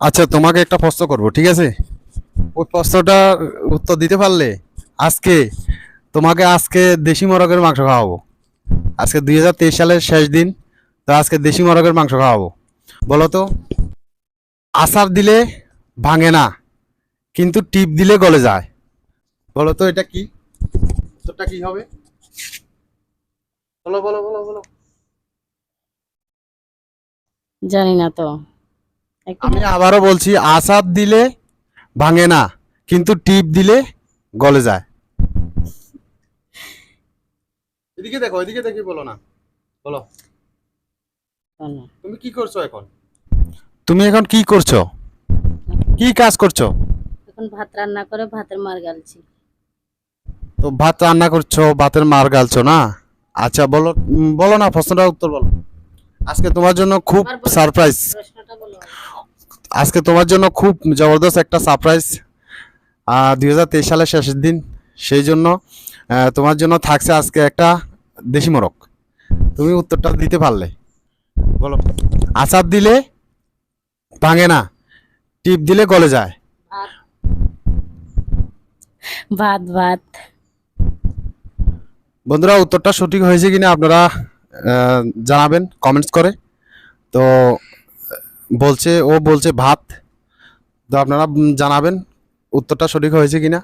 আচ্ছা, তোমাকে একটা প্রশ্ন করব, ঠিক আছে? ওই প্রশ্নটা উত্তর দিতে পারলে আজকে আজকে দেশি মোরগের মাংস খাওয়াবো। আজকে 2023 সালের শেষ দিন, তো আজকে দেশি মোরগের মাংস খাওয়াবো। বলো তো, আচার দিলে ভাঙে না কিন্তু টিপ দিলে গলে যায়। বলো তো এটা কি? উত্তরটা কি হবে? বলো বলো বলো বলো। জানি না তো, একটু আমি আবারও বলছি, আচার দিলে ভাঙে না কিন্তু টিপ দিলে গলে যায়। এদিকে দেখো, এদিকে দেখি, বলো না, বলো। বলো। তুমি কি করছো এখন? তুমি এখন কি করছো? কি কাজ করছো? এখন ভাত রান্না করে ভাতের মার গালছি। তো ভাত রান্না করছো, ভাতের মার গালছো না? আচ্ছা বলো, বলো না, প্রশ্নটার উত্তর বলো। আজকে তোমার জন্য খুব আবার বলো, সারপ্রাইজ। প্রশ্নটা বলো। আজকে তোমার জন্য খুব জবরদস্ত একটা সারপ্রাইজ। 2023 সালের শেষের দিন, সেই জন্য তোমার জন্য থাকছে আজকে একটা দেশি মোরগ। তুমি উত্তরটা দিতে পারলে বলো। আচার দিলে ভাঙে না, টিপ দিলে গলে যায়। ভাত ভাত ভাত। বন্ধুরা, উত্তরটা সঠিক হয়েছে কিনা আপনারা জানাবেন কমেন্টস করে। তো ও বলছে ভাত। তো আপনারা জানাবেন উত্তরটা সঠিক হয়েছে কিনা।